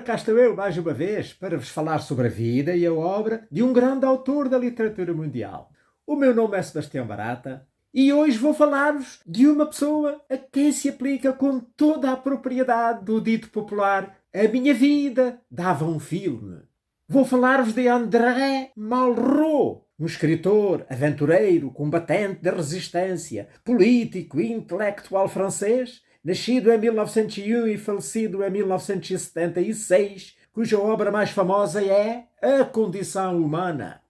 cá estou eu mais uma vez para vos falar sobre a vida e a obra de um grande autor da literatura mundial. O meu nome é Sebastião Barata e hoje vou falar-vos de uma pessoa a quem se aplica com toda a propriedade do dito popular "a minha vida dava um filme". Vou falar-vos de André Malraux, um escritor, aventureiro, combatente da resistência, político e intelectual francês, nascido em 1901 e falecido em 1976, cuja obra mais famosa é A Condição Humana.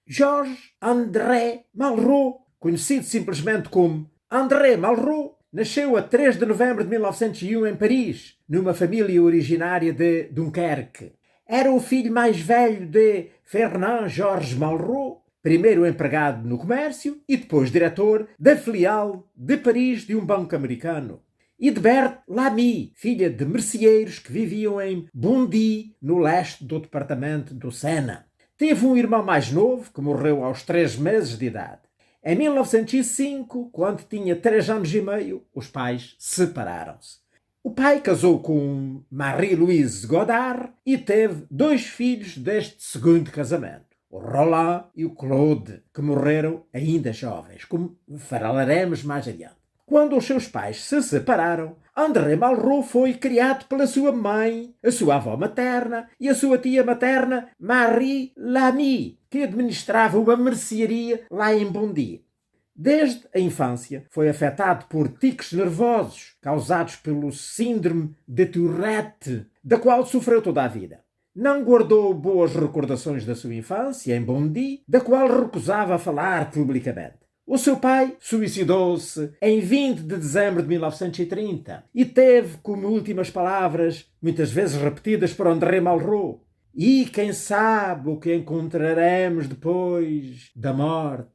Georges André Malraux, conhecido simplesmente como André Malraux, nasceu a 3 de novembro de 1901 em Paris, numa família originária de Dunkerque. Era o filho mais velho de Fernand Georges Malraux, primeiro empregado no comércio e depois diretor da filial de Paris de um banco americano, e de Berthe Lamy, filha de merceeiros que viviam em Bondy, no leste do departamento do Sena. Teve um irmão mais novo, que morreu aos 3 meses de idade. Em 1905, quando tinha 3 anos e meio, os pais separaram-se. O pai casou com Marie-Louise Godard e teve 2 filhos deste segundo casamento, o Roland e o Claude, que morreram ainda jovens, como falaremos mais adiante. Quando os seus pais se separaram, André Malraux foi criado pela sua mãe, a sua avó materna e a sua tia materna, Marie Lamy, que administrava uma mercearia lá em Bondy. Desde a infância foi afetado por tiques nervosos causados pelo síndrome de Tourette, da qual sofreu toda a vida. Não guardou boas recordações da sua infância em Bondy, da qual recusava falar publicamente. O seu pai suicidou-se em 20 de dezembro de 1930 e teve como últimas palavras, muitas vezes repetidas por André Malraux: "E quem sabe o que encontraremos depois da morte".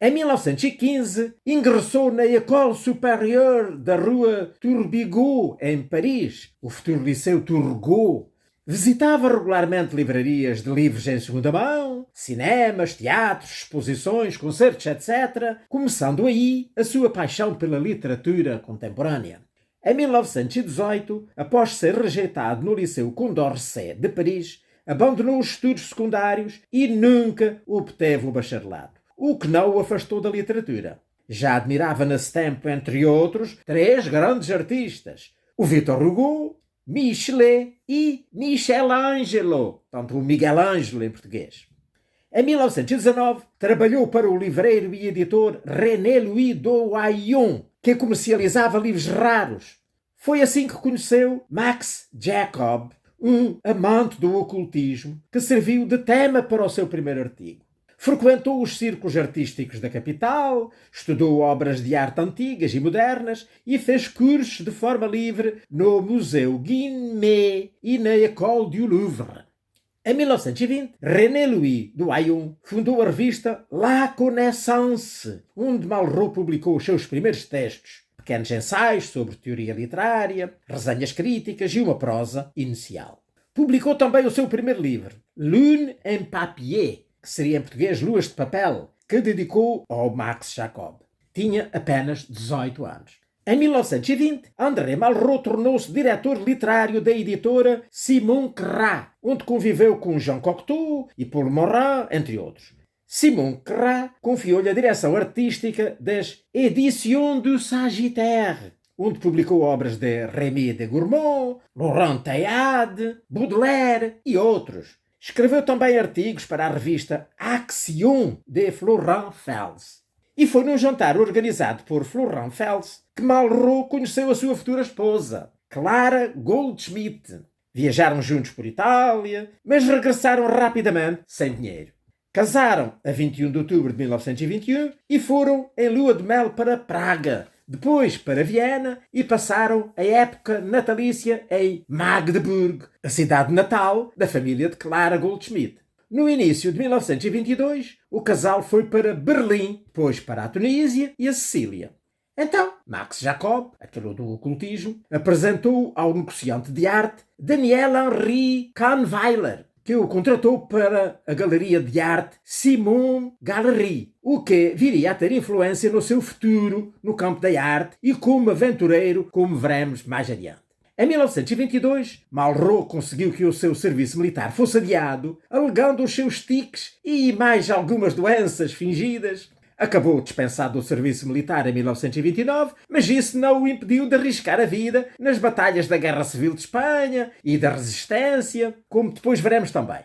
Em 1915, ingressou na École Supérieure da Rua Turbigo, em Paris, o futuro Liceu Turgot. Visitava regularmente livrarias de livros em segunda mão, cinemas, teatros, exposições, concertos, etc., começando aí a sua paixão pela literatura contemporânea. Em 1918, após ser rejeitado no Liceu Condorcet de Paris, abandonou os estudos secundários e nunca obteve o bacharelado, o que não o afastou da literatura. Já admirava nesse tempo, entre outros, 3 grandes artistas: o Victor Hugo, Michelet e Michelangelo, tanto o Miguel Ângelo em português. Em 1919, trabalhou para o livreiro e editor René Louis Doyon, que comercializava livros raros. Foi assim que conheceu Max Jacob, um amante do ocultismo, que serviu de tema para o seu primeiro artigo. Frequentou os círculos artísticos da capital, estudou obras de arte antigas e modernas e fez cursos de forma livre no Museu Guimet e na École du Louvre. Em 1920, René Louis Doyon fundou a revista La Connaissance, onde Malraux publicou os seus primeiros textos, pequenos ensaios sobre teoria literária, resenhas críticas e uma prosa inicial. Publicou também o seu primeiro livro, Lune en Papier, que seria em português Luas de Papel, que dedicou ao Max Jacob. Tinha apenas 18 anos. Em 1920, André Malraux tornou-se diretor literário da editora Simon Crat, onde conviveu com Jean Cocteau e Paul Morand, entre outros. Simon Crat confiou-lhe a direção artística das Éditions du Sagittaire, onde publicou obras de Rémy de Gourmont, Laurent Théade, Baudelaire e outros. Escreveu também artigos para a revista Action de Florent Fels. E foi num jantar organizado por Florent Fels que Malraux conheceu a sua futura esposa, Clara Goldschmidt. Viajaram juntos por Itália, mas regressaram rapidamente sem dinheiro. Casaram a 21 de outubro de 1921 e foram em lua de mel para Praga, depois para Viena e passaram a época natalícia em Magdeburg, a cidade natal da família de Clara Goldschmidt. No início de 1922, o casal foi para Berlim, depois para a Tunísia e a Sicília. Então, Max Jacob, aquele do ocultismo, apresentou ao negociante de arte Daniel-Henri Kahnweiler, que o contratou para a galeria de arte Simon Galerie, o que viria a ter influência no seu futuro no campo da arte e como aventureiro, como veremos mais adiante. Em 1922, Malraux conseguiu que o seu serviço militar fosse adiado, alegando os seus tiques e mais algumas doenças fingidas. Acabou dispensado do serviço militar em 1929, mas isso não o impediu de arriscar a vida nas batalhas da Guerra Civil de Espanha e da Resistência, como depois veremos também.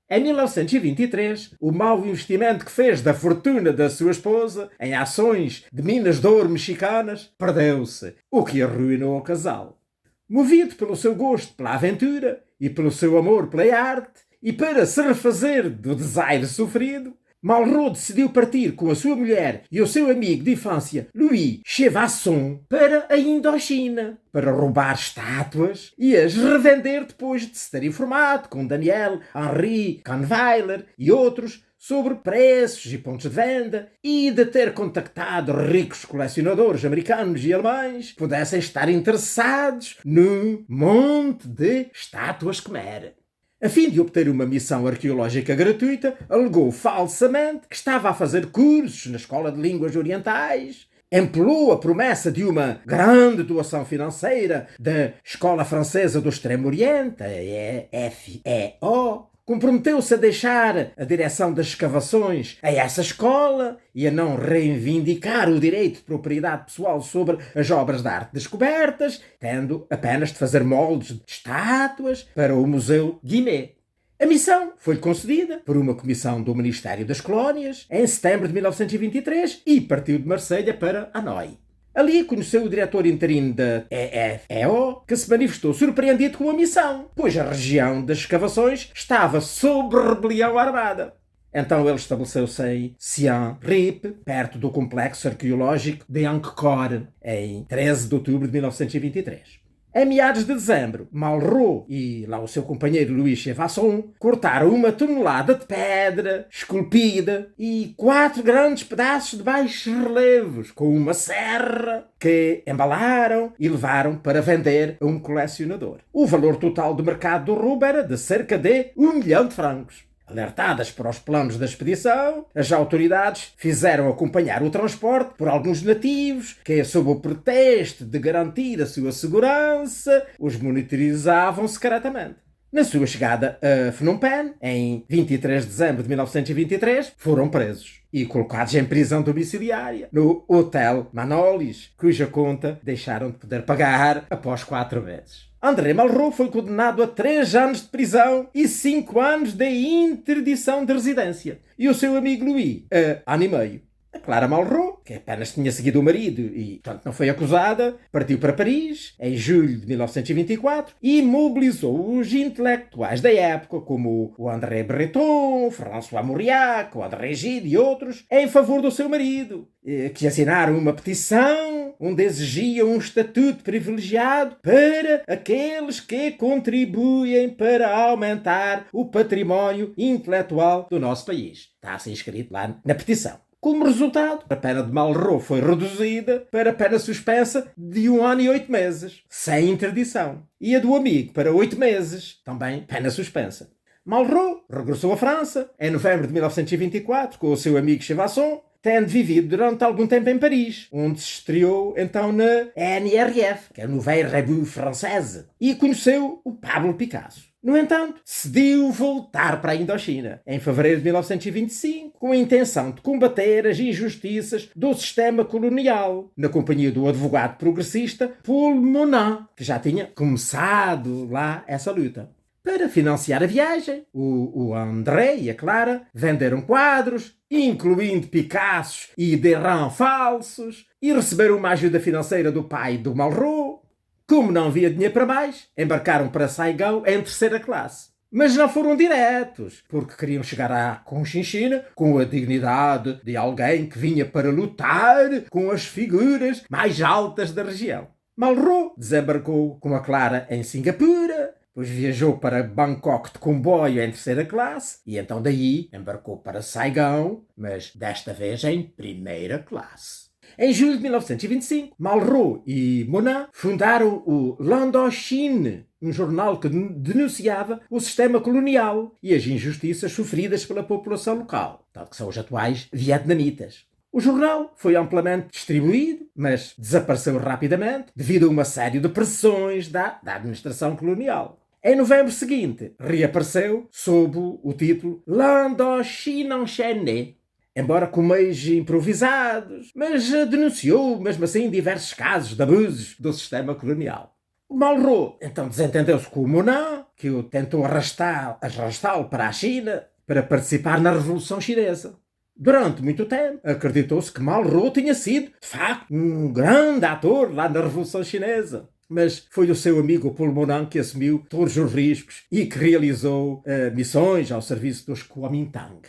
Em 1923, o mau investimento que fez da fortuna da sua esposa em ações de minas de ouro mexicanas perdeu-se, o que arruinou o casal. Movido pelo seu gosto pela aventura e pelo seu amor pela arte, e para se refazer do desaire sofrido, Malraux decidiu partir com a sua mulher e o seu amigo de infância, Louis Chevasson, para a Indochina, para roubar estátuas e as revender depois de se ter informado com Daniel Henri Kahnweiler e outros sobre preços e pontos de venda e de ter contactado ricos colecionadores americanos e alemães que pudessem estar interessados num monte de estátuas Khmer. A fim de obter uma missão arqueológica gratuita, alegou falsamente que estava a fazer cursos na Escola de Línguas Orientais, empolou a promessa de uma grande doação financeira da Escola Francesa do Extremo Oriente, a FEO, comprometeu-se a deixar a direção das escavações a essa escola e a não reivindicar o direito de propriedade pessoal sobre as obras de arte descobertas, tendo apenas de fazer moldes de estátuas para o Museu Guimet. A missão foi concedida por uma comissão do Ministério das Colónias em setembro de 1923 e partiu de Marselha para Hanoi. Ali conheceu o diretor interino da EFEO, que se manifestou surpreendido com a missão, pois a região das escavações estava sob rebelião armada. Então ele estabeleceu-se em Siem Reap, perto do complexo arqueológico de Angkor, em 13 de outubro de 1923. Em meados de dezembro, Malraux e lá o seu companheiro Louis Chevasson cortaram 1 tonelada de pedra esculpida e 4 grandes pedaços de baixos relevos com uma serra que embalaram e levaram para vender a um colecionador. O valor total do mercado do roubo era de cerca de 1 milhão de francos. Alertadas para os planos da expedição, as autoridades fizeram acompanhar o transporte por alguns nativos que, sob o pretexto de garantir a sua segurança, os monitorizavam secretamente. Na sua chegada a Phnom Penh, em 23 de dezembro de 1923, foram presos e colocados em prisão domiciliária no Hotel Manolis, cuja conta deixaram de poder pagar após 4 meses. André Malraux foi condenado a 3 anos de prisão e 5 anos de interdição de residência. E o seu amigo Louis, a ano e meio. A Clara Malraux, que apenas tinha seguido o marido e, portanto, não foi acusada, partiu para Paris em julho de 1924 e mobilizou os intelectuais da época, como o André Breton, François Mauriac, o André Gide e outros, em favor do seu marido, que assinaram uma petição onde exigiam um estatuto privilegiado para aqueles que contribuem para aumentar o património intelectual do nosso país. Está assim escrito lá na petição. Como resultado, a pena de Malraux foi reduzida para pena suspensa de 1 ano e 8 meses, sem interdição. E a do amigo para 8 meses, também pena suspensa. Malraux regressou à França em novembro de 1924 com o seu amigo Chevasson, tendo vivido durante algum tempo em Paris, onde se estreou então na NRF, que é a Nouvelle Revue Française, e conheceu o Pablo Picasso. No entanto, decidiu voltar para a Indochina em fevereiro de 1925 com a intenção de combater as injustiças do sistema colonial, na companhia do advogado progressista Paul Monin, que já tinha começado lá essa luta. Para financiar a viagem, o André e a Clara venderam quadros, incluindo Picassos e Derain falsos, e receberam uma ajuda financeira do pai do Malraux. Como não havia dinheiro para mais, embarcaram para Saigão em 3ª classe. Mas não foram diretos, porque queriam chegar à Conchinchina com a dignidade de alguém que vinha para lutar com as figuras mais altas da região. Malraux desembarcou com a Clara em Singapura, depois viajou para Bangkok de comboio em 3ª classe e então daí embarcou para Saigão, mas desta vez em 1ª classe. Em julho de 1925, Malraux e Monin fundaram o L'Indochine, um jornal que denunciava o sistema colonial e as injustiças sofridas pela população local, tal que são os atuais vietnamitas. O jornal foi amplamente distribuído, mas desapareceu rapidamente devido a uma série de pressões da administração colonial. Em novembro seguinte, reapareceu sob o título L'Indochine enchaînée, embora com meios improvisados, mas denunciou, mesmo assim, diversos casos de abusos do sistema colonial. O Malraux, então, desentendeu-se com o Monin, que o tentou arrastá-lo para a China para participar na Revolução Chinesa. Durante muito tempo, acreditou-se que Malraux tinha sido, de facto, um grande ator lá na Revolução Chinesa. Mas foi o seu amigo Paul Monin que assumiu todos os riscos e que realizou missões ao serviço dos Kuomintang.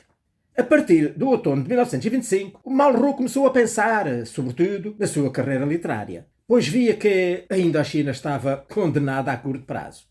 A partir do outono de 1925, o Malraux começou a pensar, sobretudo, na sua carreira literária, pois via que a Indochina estava condenada a curto prazo.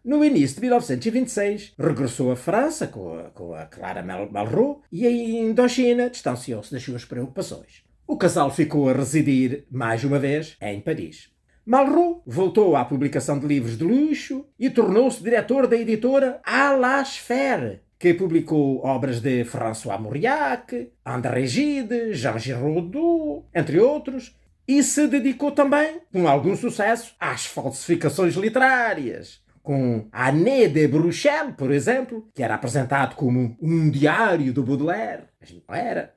No início de 1926, regressou à França com a Clara Malraux e a Indochina distanciou-se das suas preocupações. O casal ficou a residir, mais uma vez, em Paris. Malraux voltou à publicação de livros de luxo e tornou-se diretor da editora À la Sphère, que publicou obras de François Mauriac, André Gide, Jean Giraudoux, entre outros, e se dedicou também, com algum sucesso, às falsificações literárias, com Année de Bruxelles, por exemplo, que era apresentado como um diário do Baudelaire, mas não era.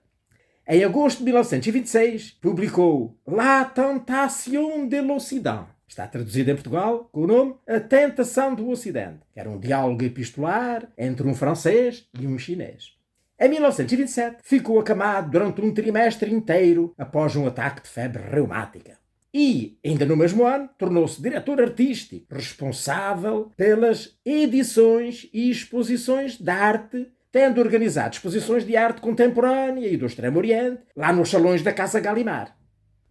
Em agosto de 1926, publicou La Tentation de l'Occident. Está traduzido em Portugal com o nome A Tentação do Ocidente, que era um diálogo epistolar entre um francês e um chinês. Em 1927, ficou acamado durante um trimestre inteiro após um ataque de febre reumática. E, ainda no mesmo ano, tornou-se diretor artístico, responsável pelas edições e exposições de arte, tendo organizado exposições de arte contemporânea e do Extremo Oriente, lá nos salões da Casa Gallimard.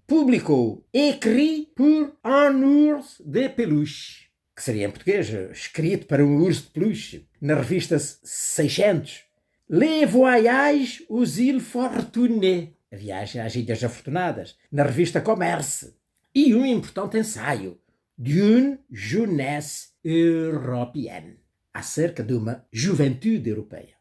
Publicou Écrit pour un ours de peluche, que seria em português, escrito para um urso de peluche, na revista 600. Les Voyages aux Îles Fortunées, a viagem às Ilhas Afortunadas, na revista Commerce. E um importante ensaio, D'une jeunesse européenne, acerca de uma juventude europeia.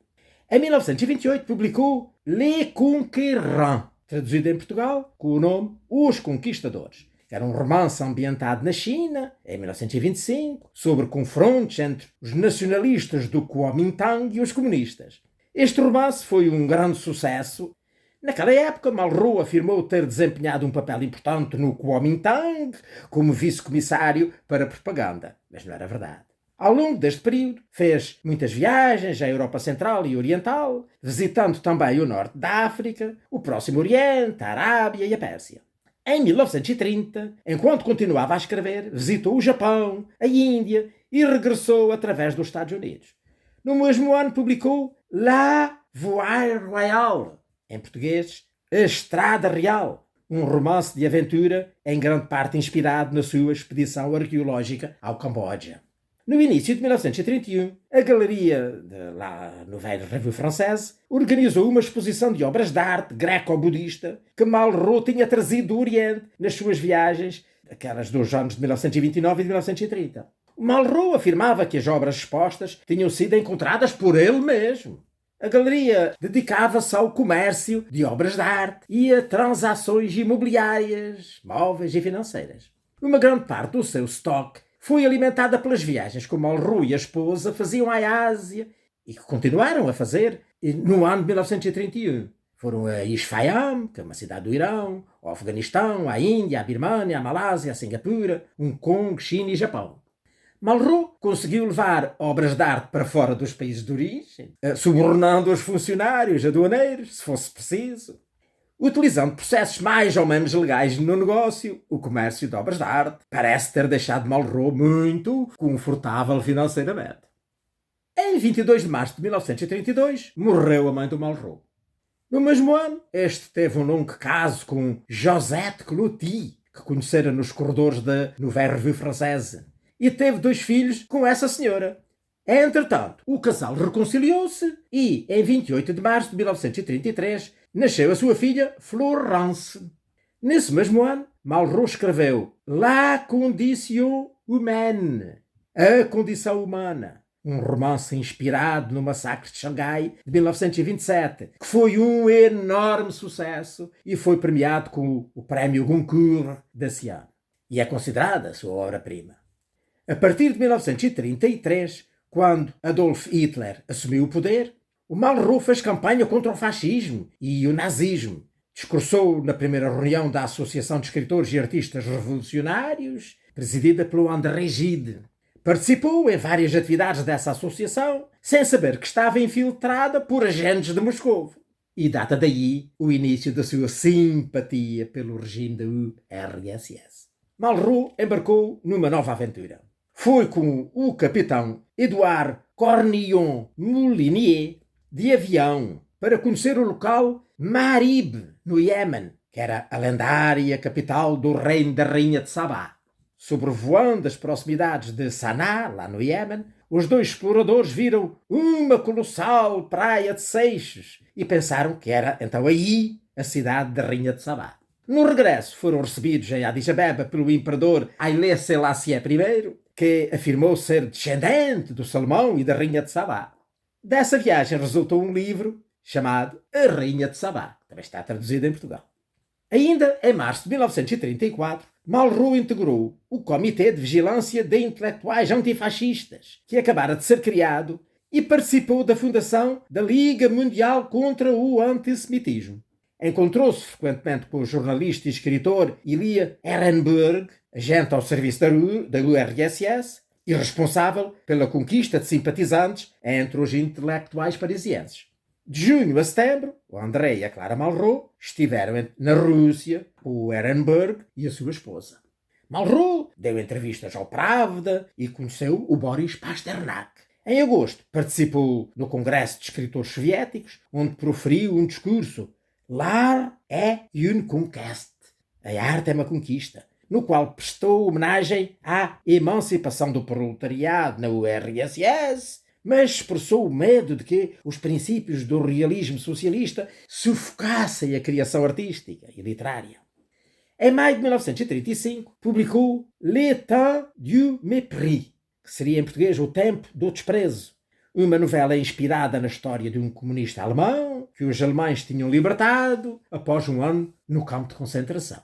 Em 1928 publicou Les Conquérants, traduzido em Portugal com o nome Os Conquistadores. Era um romance ambientado na China, em 1925, sobre confrontos entre os nacionalistas do Kuomintang e os comunistas. Este romance foi um grande sucesso. Naquela época, Malraux afirmou ter desempenhado um papel importante no Kuomintang como vice-comissário para propaganda, mas não era verdade. Ao longo deste período, fez muitas viagens à Europa Central e Oriental, visitando também o norte da África, o Próximo Oriente, a Arábia e a Pérsia. Em 1930, enquanto continuava a escrever, visitou o Japão, a Índia e regressou através dos Estados Unidos. No mesmo ano publicou La Voie Royale, em português, A Estrada Real, um romance de aventura em grande parte inspirado na sua expedição arqueológica ao Camboja. No início de 1931, a Galeria de La Nouvelle Revue Française organizou uma exposição de obras de arte greco-budista que Malraux tinha trazido do Oriente nas suas viagens, aquelas dos anos de 1929 e de 1930. Malraux afirmava que as obras expostas tinham sido encontradas por ele mesmo. A galeria dedicava-se ao comércio de obras de arte e a transações imobiliárias, móveis e financeiras. Uma grande parte do seu estoque foi alimentada pelas viagens que o Malraux e a esposa faziam à Ásia e que continuaram a fazer no ano de 1931. Foram a Isfahan, que é uma cidade do Irão, ao Afeganistão, à Índia, à Birmânia, à Malásia, a Singapura, Hong Kong, China e Japão. Malraux conseguiu levar obras de arte para fora dos países de origem, subornando os funcionários aduaneiros, se fosse preciso. Utilizando processos mais ou menos legais no negócio, o comércio de obras de arte parece ter deixado Malraux muito confortável financeiramente. Em 22 de março de 1932, morreu a mãe do Malraux. No mesmo ano, este teve um longo caso com Josette Cloty, que conhecera nos corredores da Nouvelle Revue Française, e teve 2 filhos com essa senhora. Entretanto, o casal reconciliou-se e, em 28 de março de 1933, nasceu a sua filha Florence. Nesse mesmo ano, Malraux escreveu La Condition Humaine, a condição humana, um romance inspirado no massacre de Xangai de 1927, que foi um enorme sucesso e foi premiado com o Prémio Goncourt desse ano. E é considerada a sua obra-prima. A partir de 1933, quando Adolf Hitler assumiu o poder, o Malraux fez campanha contra o fascismo e o nazismo. Discursou na primeira reunião da Associação de Escritores e Artistas Revolucionários, presidida pelo André Gide. Participou em várias atividades dessa associação, sem saber que estava infiltrada por agentes de Moscou. E data daí o início da sua simpatia pelo regime da URSS. Malraux embarcou numa nova aventura. Foi com o capitão Edouard Cornillon Moulinier de avião para conhecer o local Marib, no Iêmen, que era a lendária capital do reino da rainha de Sabá. Sobrevoando as proximidades de Sanaa, lá no Iêmen, os dois exploradores viram uma colossal praia de seixos e pensaram que era então aí a cidade da rainha de Sabá. No regresso foram recebidos em Addis Abeba pelo imperador Haile Selassie I, que afirmou ser descendente do Salomão e da rainha de Sabá. Dessa viagem resultou um livro chamado A Rainha de Sabá, que também está traduzido em Portugal. Ainda em março de 1934, Malraux integrou o Comitê de Vigilância de Intelectuais Antifascistas, que acabara de ser criado, e participou da fundação da Liga Mundial contra o Antissemitismo. Encontrou-se frequentemente com o jornalista e escritor Elia Ehrenburg, agente ao serviço da URSS e responsável pela conquista de simpatizantes entre os intelectuais parisienses. De junho a setembro, o André e a Clara Malraux estiveram na Rússia com o Ehrenburg e a sua esposa. Malraux deu entrevistas ao Pravda e conheceu o Boris Pasternak. Em agosto, participou no Congresso de Escritores Soviéticos, onde proferiu um discurso L'art est une conquête. A arte é uma conquista, no qual prestou homenagem à emancipação do proletariado na URSS, mas expressou o medo de que os princípios do realismo socialista sufocassem a criação artística e literária. Em maio de 1935, publicou Le Temps du Mépris, que seria em português O Tempo do Desprezo, uma novela inspirada na história de um comunista alemão que os alemães tinham libertado após um ano no campo de concentração.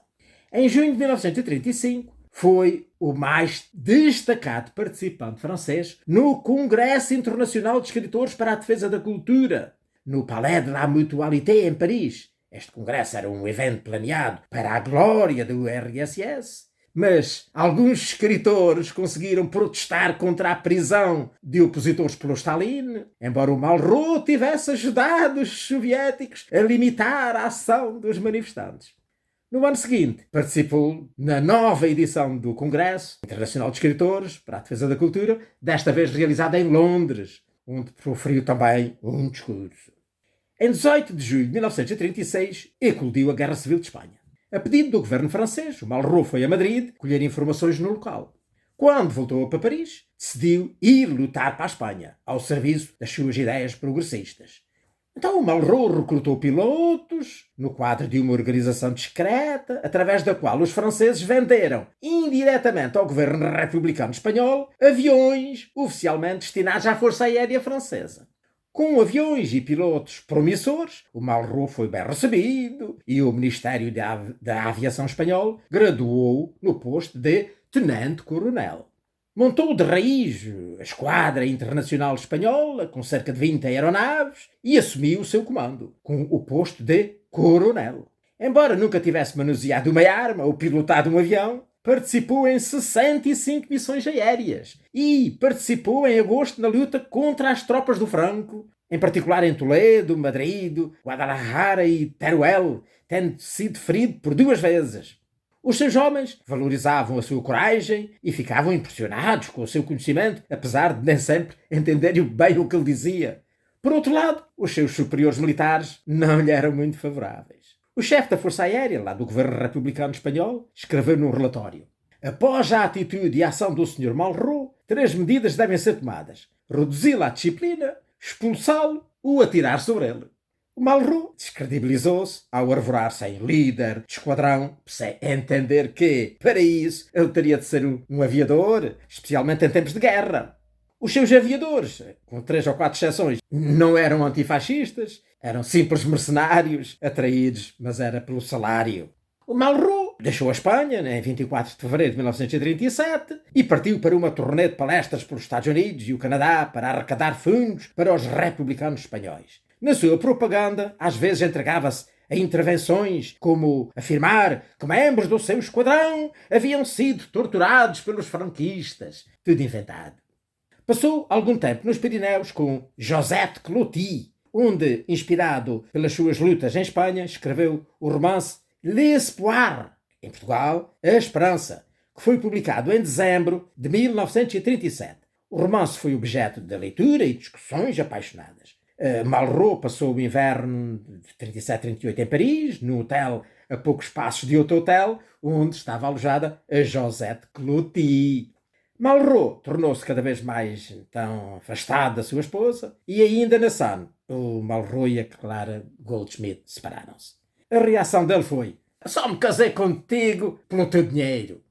Em junho de 1935, foi o mais destacado participante francês no Congresso Internacional de Escritores para a Defesa da Cultura, no Palais de la Mutualité, em Paris. Este congresso era um evento planeado para a glória da URSS, mas alguns escritores conseguiram protestar contra a prisão de opositores pelo Stalin, embora o Malraux tivesse ajudado os soviéticos a limitar a ação dos manifestantes. No ano seguinte, participou na nova edição do Congresso Internacional de Escritores para a Defesa da Cultura, desta vez realizada em Londres, onde proferiu também um discurso. Em 18 de julho de 1936, eclodiu a Guerra Civil de Espanha. A pedido do governo francês, o Malraux foi a Madrid colher informações no local. Quando voltou para Paris, decidiu ir lutar para a Espanha, ao serviço das suas ideias progressistas. Então o Malraux recrutou pilotos no quadro de uma organização discreta, através da qual os franceses venderam indiretamente ao governo republicano espanhol aviões oficialmente destinados à Força Aérea Francesa. Com aviões e pilotos promissores, o Malraux foi bem recebido e o Ministério da Aviação Espanhol graduou no posto de tenente-coronel. Montou de raiz a Esquadra Internacional Espanhola, com cerca de 20 aeronaves, e assumiu o seu comando, com o posto de coronel. Embora nunca tivesse manuseado uma arma ou pilotado um avião, participou em 65 missões aéreas e participou em agosto na luta contra as tropas do Franco, em particular em Toledo, Madrid, Guadalajara e Teruel, tendo sido ferido por 2 vezes. Os seus homens valorizavam a sua coragem e ficavam impressionados com o seu conhecimento, apesar de nem sempre entenderem bem o que ele dizia. Por outro lado, os seus superiores militares não lhe eram muito favoráveis. O chefe da Força Aérea, lá do governo republicano espanhol, escreveu num relatório: após a atitude e a ação do Sr. Malraux, 3 medidas devem ser tomadas: reduzi-lo à disciplina, expulsá-lo ou atirar sobre ele. O Malraux descredibilizou-se ao arvorar-se em líder de esquadrão, sem entender que, para isso, ele teria de ser um aviador, especialmente em tempos de guerra. Os seus aviadores, com 3 ou 4 exceções, não eram antifascistas, eram simples mercenários atraídos, mas era pelo salário. O Malraux deixou a Espanha em 24 de fevereiro de 1937 e partiu para uma turnê de palestras pelos Estados Unidos e o Canadá para arrecadar fundos para os republicanos espanhóis. Na sua propaganda, às vezes entregava-se a intervenções como afirmar que membros do seu esquadrão haviam sido torturados pelos franquistas. Tudo inventado. Passou algum tempo nos Pirineus com Josette Cloty, onde, inspirado pelas suas lutas em Espanha, escreveu o romance L'Espoir, em Portugal, A Esperança, que foi publicado em dezembro de 1937. O romance foi objeto de leitura e discussões apaixonadas. Malraux passou o inverno de 37-38 em Paris, num hotel a poucos passos de outro hotel, onde estava alojada a Josette Cloty. Malraux tornou-se cada vez mais então afastado da sua esposa e ainda na Sun, o Malraux e a Clara Goldschmidt separaram-se. A reação dele foi: só me casei contigo pelo teu dinheiro.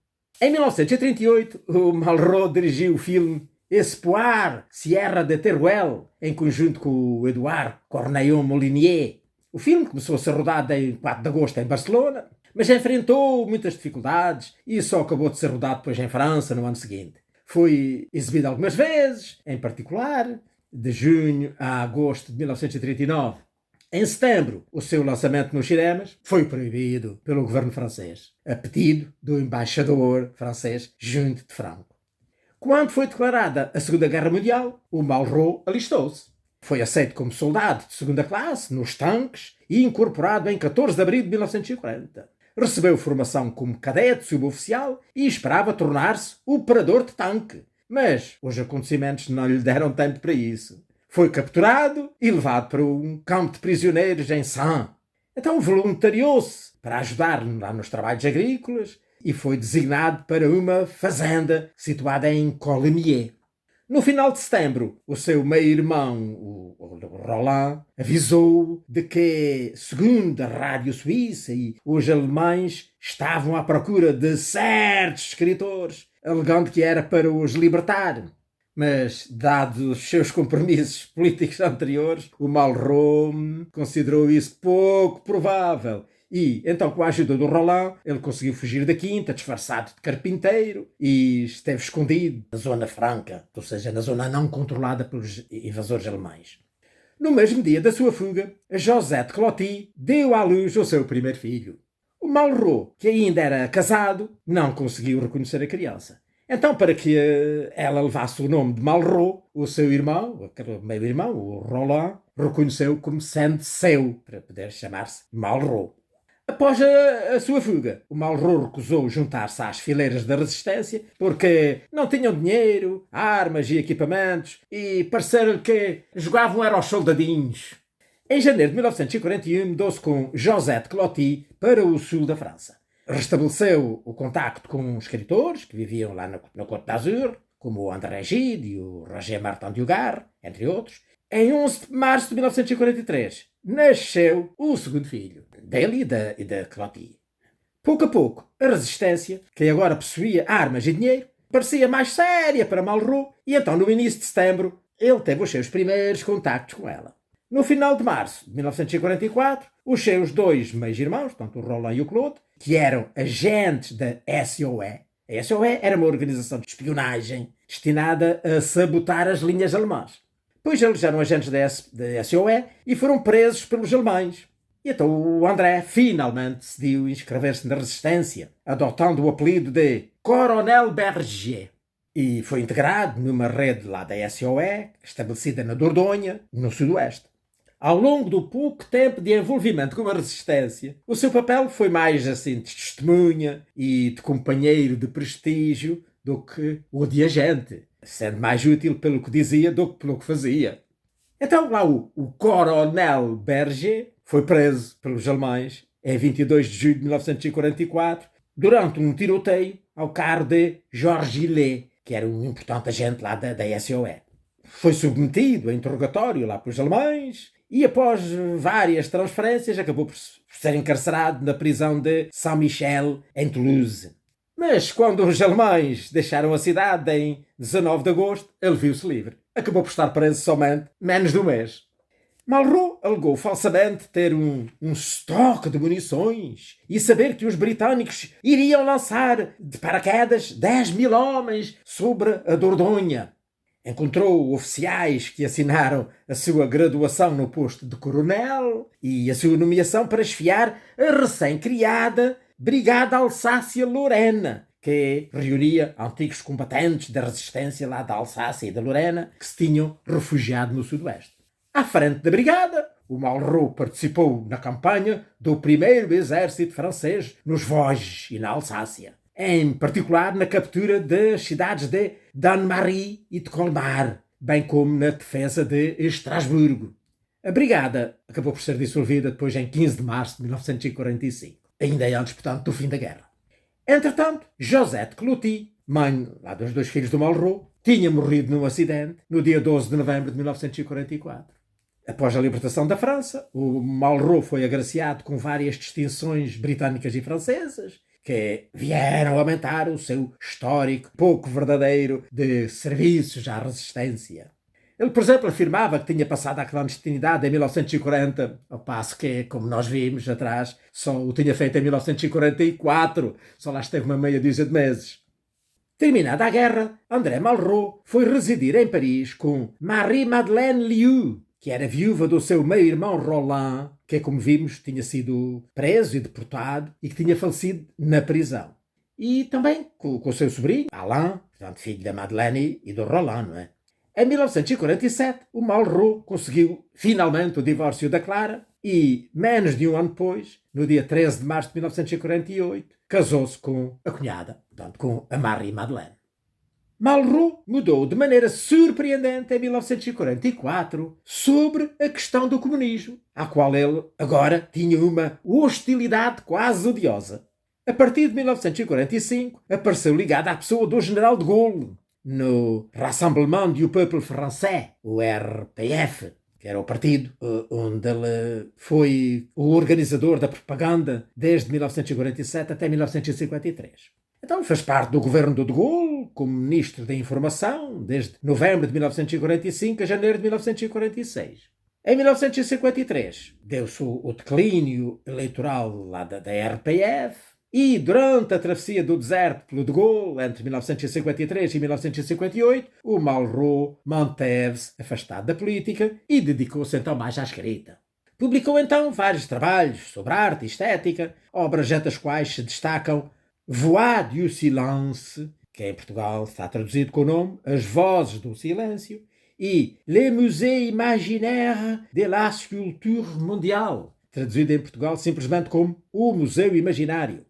Em 1938, o Malraux dirigiu o filme Espoir, Sierra de Teruel, em conjunto com o Edouard Corneillon Molinier. O filme começou a ser rodado em 4 de agosto em Barcelona, mas enfrentou muitas dificuldades e só acabou de ser rodado depois em França no ano seguinte. Foi exibido algumas vezes, em particular de junho a agosto de 1939. Em setembro, o seu lançamento nos cinemas foi proibido pelo governo francês, a pedido do embaixador francês Junte de Franco. Quando foi declarada a Segunda Guerra Mundial, o Malraux alistou-se. Foi aceito como soldado de segunda classe nos tanques e incorporado em 14 de abril de 1940. Recebeu formação como cadete suboficial e esperava tornar-se operador de tanque. Mas os acontecimentos não lhe deram tempo para isso. Foi capturado e levado para um campo de prisioneiros em Saint. Então voluntariou-se para ajudar lá nos trabalhos agrícolas e foi designado para uma fazenda situada em Coligny. No final de setembro, o seu meio-irmão, o Roland, avisou de que, segundo a rádio suíça, os alemães estavam à procura de certos escritores, alegando que era para os libertar. Mas, dados os seus compromissos políticos anteriores, o Malraux considerou isso pouco provável. E, então, com a ajuda do Roland, ele conseguiu fugir da quinta, disfarçado de carpinteiro, e esteve escondido na Zona Franca, ou seja, na zona não controlada pelos invasores alemães. No mesmo dia da sua fuga, a Josette Cloty deu à luz o seu primeiro filho. O Malraux, que ainda era casado, não conseguiu reconhecer a criança. Então, para que ela levasse o nome de Malraux, o seu irmão, aquele meio-irmão, o Roland, reconheceu como sendo seu, para poder chamar-se Malraux. Após a sua fuga, o Malraux recusou juntar-se às fileiras da resistência porque não tinham dinheiro, armas e equipamentos e pareceram que jogavam era aos soldadinhos. Em janeiro de 1941 mudou-se com Josette Cloty para o sul da França. Restabeleceu o contacto com escritores que viviam lá no Côte d'Azur, como o André Gide e o Roger Martin de Hogar, entre outros. Em 11 de março de 1943, nasceu o segundo filho, dele e da Cloty. Pouco a pouco, a resistência, que agora possuía armas e dinheiro, parecia mais séria para Malraux e então, no início de setembro, ele teve os seus primeiros contactos com ela. No final de março de 1944, os seus dois meios-irmãos, tanto o Roland e o Claude, que eram agentes da SOE. A SOE era uma organização de espionagem destinada a sabotar as linhas alemãs. Pois eles eram agentes da SOE e foram presos pelos alemães. E então o André finalmente decidiu inscrever-se na resistência, adotando o apelido de Coronel Berger. E foi integrado numa rede lá da SOE, estabelecida na Dordogne, no sudoeste. Ao longo do pouco tempo de envolvimento com a resistência, o seu papel foi mais assim de testemunha e de companheiro de prestígio do que o de agente, sendo mais útil pelo que dizia do que pelo que fazia. Então lá o Coronel Berger foi preso pelos alemães em 22 de julho de 1944 durante um tiroteio ao carro de Georges Gillet, que era um importante agente lá da SOE. Foi submetido a interrogatório lá pelos alemães e após várias transferências acabou por ser encarcerado na prisão de Saint-Michel, em Toulouse. Mas quando os alemães deixaram a cidade em 19 de agosto, ele viu-se livre. Acabou por estar preso somente menos de um mês. Malraux alegou falsamente ter um estoque de munições e saber que os britânicos iriam lançar de paraquedas 10.000 homens sobre a Dordogne. Encontrou oficiais que assinaram a sua graduação no posto de coronel e a sua nomeação para esfiar a recém-criada Brigada Alsácia-Lorena, que reunia antigos combatentes da resistência lá da Alsácia e da Lorena que se tinham refugiado no sudoeste. À frente da brigada, o Malraux participou na campanha do primeiro exército francês nos Vosges e na Alsácia, em particular na captura das cidades de Daine-Marie e de Colmar, bem como na defesa de Estrasburgo. A brigada acabou por ser dissolvida depois em 15 de março de 1945, ainda antes, portanto, do fim da guerra. Entretanto, Josette Cloty, mãe lá dos dois filhos do Malraux, tinha morrido num acidente no dia 12 de novembro de 1944. Após a libertação da França, o Malraux foi agraciado com várias distinções britânicas e francesas, que vieram aumentar o seu histórico pouco verdadeiro de serviços à resistência. Ele, por exemplo, afirmava que tinha passado à clandestinidade em 1940, ao passo que, como nós vimos atrás, só o tinha feito em 1944, só lá esteve uma meia dúzia de meses. Terminada a guerra, André Malraux foi residir em Paris com Marie-Madeleine Liu, que era viúva do seu meio-irmão Roland, que, como vimos, tinha sido preso e deportado e que tinha falecido na prisão. E também com o seu sobrinho, Alain, portanto, filho da Madeleine e do Roland, não é? Em 1947, o Malraux conseguiu finalmente o divórcio da Clara e, menos de um ano depois, no dia 13 de março de 1948, casou-se com a cunhada, portanto, com a Marie-Madeleine. Malraux mudou de maneira surpreendente em 1944 sobre a questão do comunismo, à qual ele agora tinha uma hostilidade quase odiosa. A partir de 1945, apareceu ligado à pessoa do General de Gaulle, no Rassemblement du Peuple Français, o RPF, que era o partido onde ele foi o organizador da propaganda desde 1947 até 1953. Então fez parte do governo do de Gaulle como ministro da Informação desde novembro de 1945 a janeiro de 1946. Em 1953 deu-se o declínio eleitoral lá da RPF e durante a travessia do deserto pelo de Gaulle entre 1953 e 1958 o Malraux manteve-se afastado da política e dedicou-se então mais à escrita. Publicou então vários trabalhos sobre arte e estética, obras entre as quais se destacam Voix du silence, que em Portugal está traduzido com o nome As Vozes do Silêncio, e Les Musées Imaginaires de la Sculpture Mondiale, traduzido em Portugal simplesmente como O Museu Imaginário.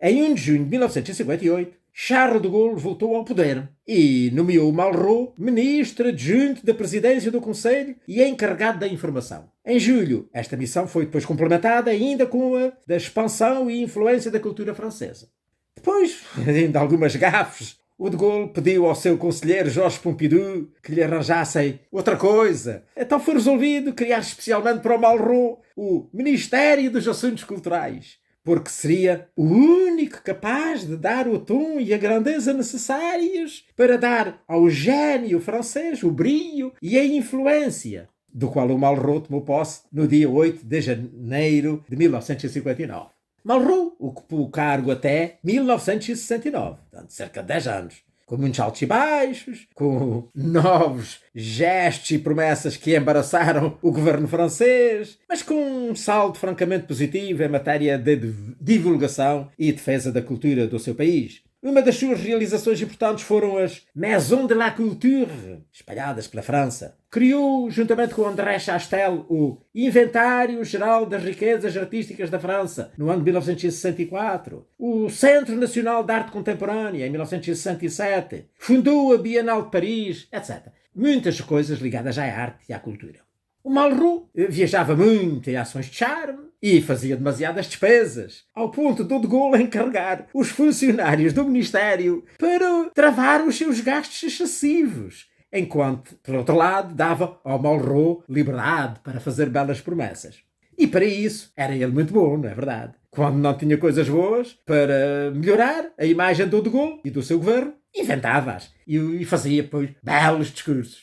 Em 1 de junho de 1958, Charles de Gaulle voltou ao poder e nomeou Malraux ministro adjunto da presidência do Conselho e encarregado da informação. Em julho, esta missão foi depois complementada ainda com a da expansão e influência da cultura francesa. Depois, de algumas gafes, o de Gaulle pediu ao seu conselheiro Georges Pompidou que lhe arranjassem outra coisa. Então foi resolvido criar especialmente para o Malraux o Ministério dos Assuntos Culturais, porque seria o único capaz de dar o tom e a grandeza necessários para dar ao gênio francês o brilho e a influência, do qual o Malraux tomou posse no dia 8 de janeiro de 1959. Malraux ocupou o cargo até 1969, portanto, cerca de 10 anos, com muitos altos e baixos, com novos gestos e promessas que embaraçaram o governo francês, mas com um saldo francamente positivo em matéria de divulgação e defesa da cultura do seu país. Uma das suas realizações importantes foram as Maisons de la Culture, espalhadas pela França. Criou, juntamente com André Chastel, o Inventário Geral das Riquezas Artísticas da França, no ano de 1964. O Centro Nacional de Arte Contemporânea, em 1967. Fundou a Bienal de Paris, etc. Muitas coisas ligadas à arte e à cultura. O Malraux viajava muito em ações de charme e fazia demasiadas despesas, ao ponto do de Gaulle encarregar os funcionários do Ministério para travar os seus gastos excessivos, enquanto, por outro lado, dava ao Malraux liberdade para fazer belas promessas. E para isso era ele muito bom, não é verdade? quando não tinha coisas boas para melhorar a imagem do De Gaulle e do seu governo, inventava-as e fazia, pois, belos discursos.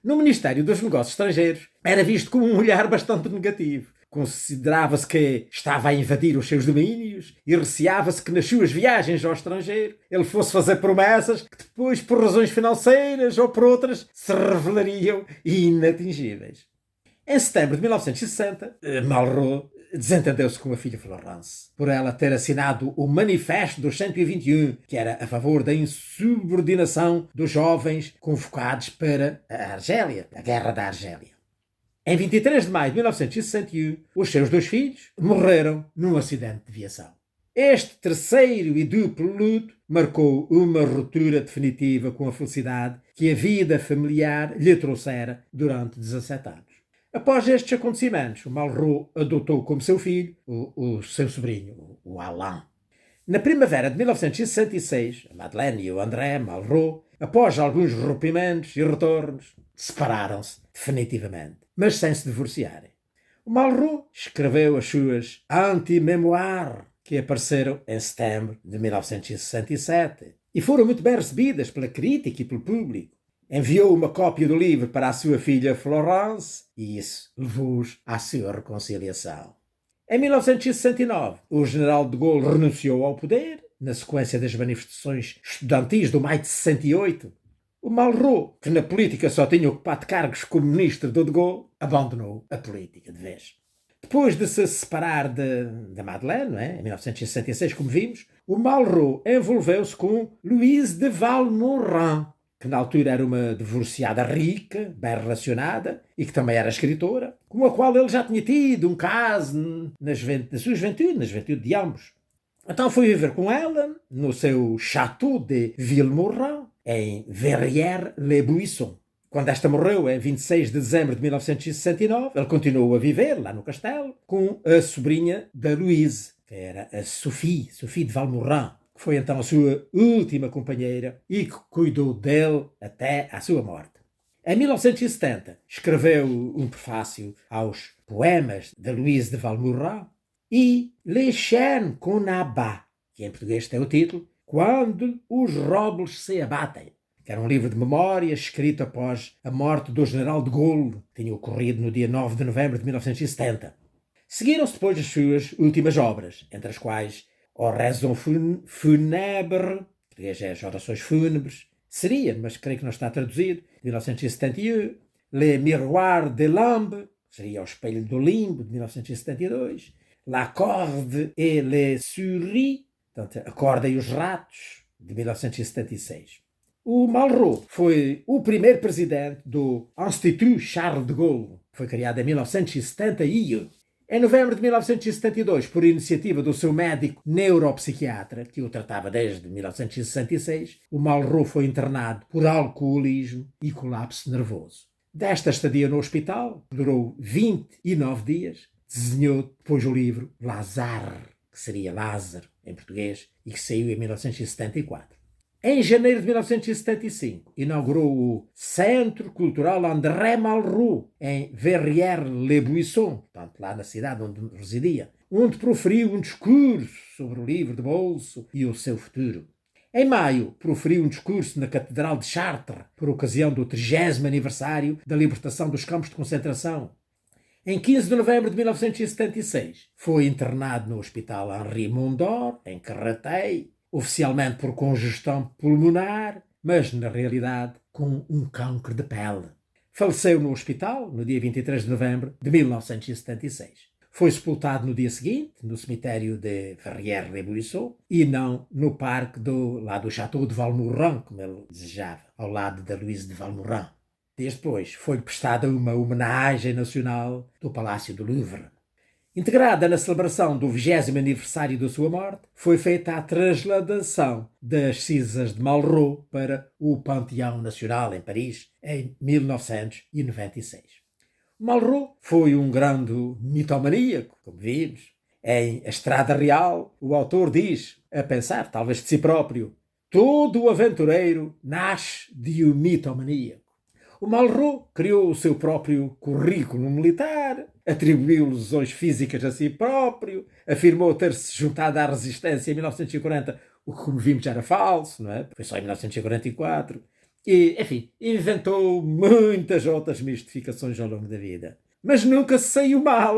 No Ministério dos Negócios Estrangeiros era visto com um olhar bastante negativo. Considerava-se que estava a invadir os seus domínios e receava-se que nas suas viagens ao estrangeiro ele fosse fazer promessas que depois, por razões financeiras ou por outras, se revelariam inatingíveis. Em setembro de 1960, Malraux desentendeu-se com a filha Florence, por ela ter assinado o Manifesto dos 121, que era a favor da insubordinação dos jovens convocados para a Argélia, a Guerra da Argélia. Em 23 de maio de 1961, os seus 2 filhos morreram num acidente de viação. Este terceiro e duplo luto marcou uma ruptura definitiva com a felicidade que a vida familiar lhe trouxera durante 17 anos. Após estes acontecimentos, o Malraux adotou como seu filho o seu sobrinho, o Alain. Na primavera de 1966, a Madeleine e o André Malraux, após alguns rompimentos e retornos, separaram-se definitivamente, mas sem se divorciarem. O Malraux escreveu as suas anti-memoires, que apareceram em setembro de 1967 e foram muito bem recebidas pela crítica e pelo público. Enviou uma cópia do livro para a sua filha Florence e isso levou-os à sua reconciliação. Em 1969, o general de Gaulle renunciou ao poder, na sequência das manifestações estudantis do maio de 68. O Malraux, que na política só tinha ocupado cargos como ministro do de Gaulle, abandonou a política de vez. Depois de se separar da Madeleine, em 1966, como vimos, o Malraux envolveu-se com Louise de Valmorin, que na altura era uma divorciada rica, bem relacionada, e que também era escritora, com a qual ele já tinha tido um caso na sua juventude, na juventude de ambos. Então foi viver com ela no seu Château de Vilmorin, em Verrières-les-Buissons. Quando esta morreu, em 26 de dezembro de 1969, ele continuou a viver lá no castelo com a sobrinha da Louise, que era a Sophie de Valmorin, que foi então a sua última companheira e que cuidou dele até à sua morte. Em 1970, escreveu um prefácio aos poemas de Louise de Valmorin e Les Chênes qu'on abat, que em português tem o título Quando os Robles se Abatem, que era um livro de memórias escrito após a morte do general de Gaulle, que tinha ocorrido no dia 9 de novembro de 1970. Seguiram-se depois as suas últimas obras, entre as quais Oraison funèbre, português é as orações fúnebres, seria, mas creio que não está traduzido, de 1971, Le Miroir de Lambe, seria o Espelho do Limbo, de 1972, La Corde et les Souris, portanto, a Corda e os Ratos, de 1976. O Malraux foi o primeiro presidente do Institut Charles de Gaulle, que foi criado em 1971. Em novembro de 1972, por iniciativa do seu médico neuropsiquiatra, que o tratava desde 1966, o Malraux foi internado por alcoolismo e colapso nervoso. Desta estadia no hospital, que durou 29 dias, desenhou depois o livro Lazare, que seria Lázaro em português, e que saiu em 1974. Em janeiro de 1975, inaugurou o Centro Cultural André Malraux, em Verrières-les-Buissons, portanto, lá na cidade onde residia, onde proferiu um discurso sobre o livro de bolso e o seu futuro. Em maio, proferiu um discurso na Catedral de Chartres, por ocasião do 30º aniversário da libertação dos campos de concentração. Em 15 de novembro de 1976, foi internado no Hospital Henri Mondor, em Créteil, oficialmente por congestão pulmonar, mas na realidade com um cancro de pele. Faleceu no hospital no dia 23 de novembro de 1976. Foi sepultado no dia seguinte no cemitério de Verrières-les-Buissons e não no parque do Château de Valmorin, como ele desejava, ao lado da Louise de Valmorin. Dias depois foi-lhe prestada uma homenagem nacional do Palácio do Louvre. Integrada na celebração do 20º aniversário da sua morte, foi feita a transladação das cinzas de Malraux para o Panteão Nacional em Paris em 1996. Malraux foi um grande mitomaníaco, como vimos. Em A Estrada Real, o autor diz, a pensar talvez de si próprio, todo o aventureiro nasce de um mitomaníaco. O Malraux criou o seu próprio currículo militar, atribuiu lesões físicas a si próprio, afirmou ter-se juntado à resistência em 1940, o que, como vimos, era falso, não é? Foi só em 1944. E, enfim, inventou muitas outras mistificações ao longo da vida. Mas nunca se saiu mal.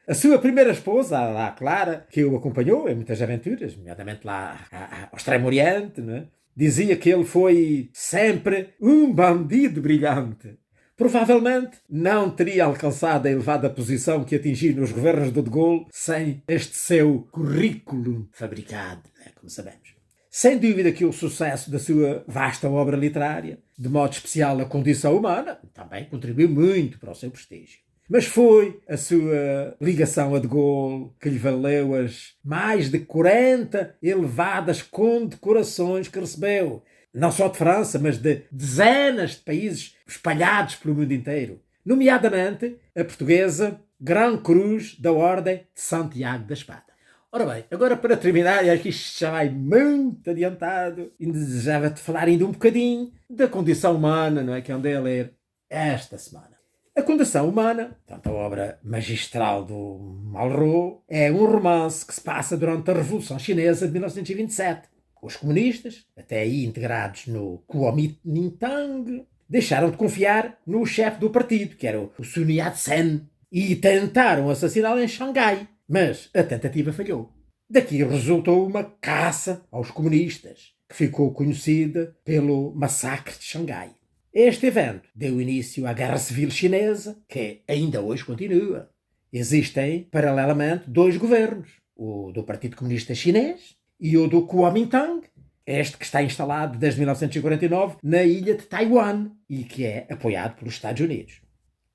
A sua primeira esposa, a Clara, que o acompanhou em muitas aventuras, nomeadamente lá ao Extremo Oriente, não é? Dizia que ele foi sempre um bandido brilhante. Provavelmente não teria alcançado a elevada posição que atingiu nos governos de Gaulle sem este seu currículo fabricado, né, como sabemos. Sem dúvida que o sucesso da sua vasta obra literária, de modo especial a Condição Humana, também contribuiu muito para o seu prestígio. Mas foi a sua ligação a de Gaulle que lhe valeu as mais de 40 elevadas condecorações que recebeu, não só de França, mas de dezenas de países espalhados pelo mundo inteiro. Nomeadamente a portuguesa Grande Cruz da Ordem de Santiago da Espada. Ora bem, agora para terminar, e acho que isto já vai muito adiantado, e desejava-te falar ainda um bocadinho da Condição Humana, não é? Que andei a ler esta semana. A Condição Humana, portanto a obra magistral do Malraux, é um romance que se passa durante a Revolução Chinesa de 1927. Os comunistas, até aí integrados no Kuomintang, deixaram de confiar no chefe do partido, que era o Sun Yat-sen, e tentaram assassiná-lo em Xangai. Mas a tentativa falhou. Daqui resultou uma caça aos comunistas, que ficou conhecida pelo Massacre de Xangai. Este evento deu início à Guerra Civil Chinesa, que ainda hoje continua. Existem, paralelamente, dois governos, o do Partido Comunista Chinês e o do Kuomintang, este que está instalado desde 1949 na ilha de Taiwan e que é apoiado pelos Estados Unidos.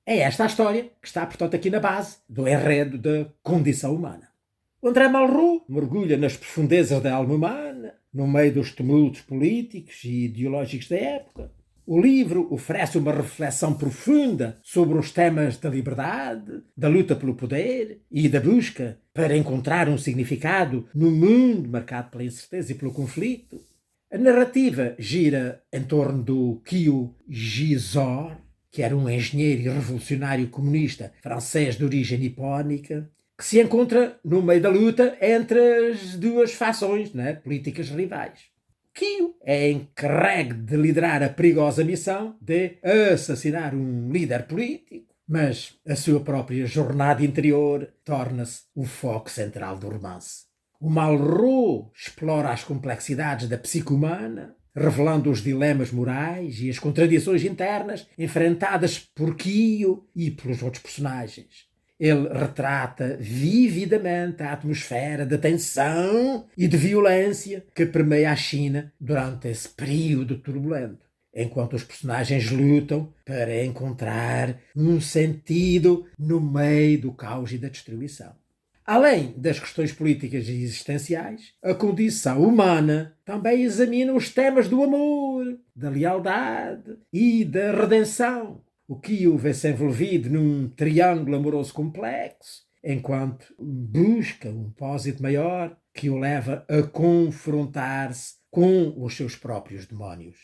É esta a história que está, portanto, aqui na base do enredo da Condição Humana. O André Malraux mergulha nas profundezas da alma humana, no meio dos tumultos políticos e ideológicos da época. O livro oferece uma reflexão profunda sobre os temas da liberdade, da luta pelo poder e da busca para encontrar um significado no mundo marcado pela incerteza e pelo conflito. A narrativa gira em torno do Qiu Jizor, que era um engenheiro e revolucionário comunista francês de origem nipónica, que se encontra no meio da luta entre as duas fações, né, políticas rivais. Qiu é encarregue de liderar a perigosa missão de assassinar um líder político, mas a sua própria jornada interior torna-se o foco central do romance. O Malraux explora as complexidades da psique humana, revelando os dilemas morais e as contradições internas enfrentadas por Qiu e pelos outros personagens. Ele retrata vividamente a atmosfera de tensão e de violência que permeia a China durante esse período turbulento, enquanto os personagens lutam para encontrar um sentido no meio do caos e da destruição. Além das questões políticas e existenciais, a Condição Humana também examina os temas do amor, da lealdade e da redenção, o que o vê-se envolvido num triângulo amoroso complexo, enquanto busca um propósito maior que o leva a confrontar-se com os seus próprios demónios.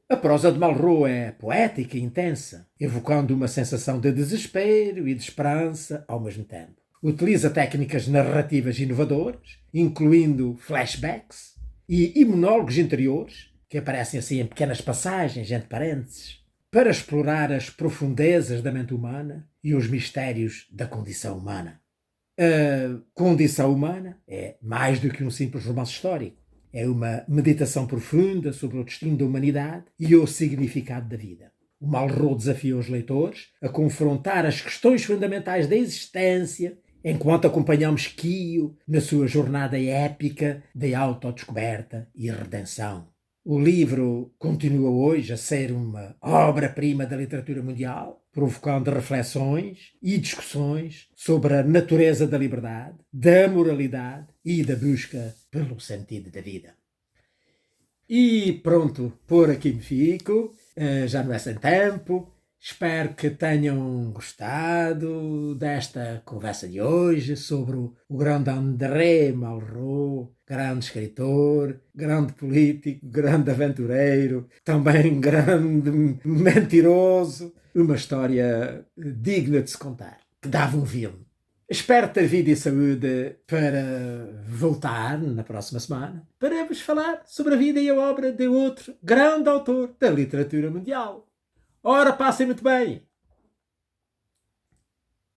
A prosa de Malraux é poética e intensa, evocando uma sensação de desespero e de esperança ao mesmo tempo. Utiliza técnicas narrativas inovadoras, incluindo flashbacks e monólogos interiores, que aparecem assim em pequenas passagens entre parênteses, para explorar as profundezas da mente humana e os mistérios da condição humana. A Condição Humana é mais do que um simples romance histórico. É uma meditação profunda sobre o destino da humanidade e o significado da vida. O Malraux desafia os leitores a confrontar as questões fundamentais da existência enquanto acompanhamos Qiu na sua jornada épica de autodescoberta e redenção. O livro continua hoje a ser uma obra-prima da literatura mundial, provocando reflexões e discussões sobre a natureza da liberdade, da moralidade e da busca pelo sentido da vida. E pronto, por aqui me fico, já não é sem tempo. Espero que tenham gostado desta conversa de hoje sobre o grande André Malraux, grande escritor, grande político, grande aventureiro, também grande mentiroso. Uma história digna de se contar. que dava um filme. Espero ter vida e saúde para voltar na próxima semana para vos falar sobre a vida e a obra de outro grande autor da literatura mundial. Ora, passem muito bem!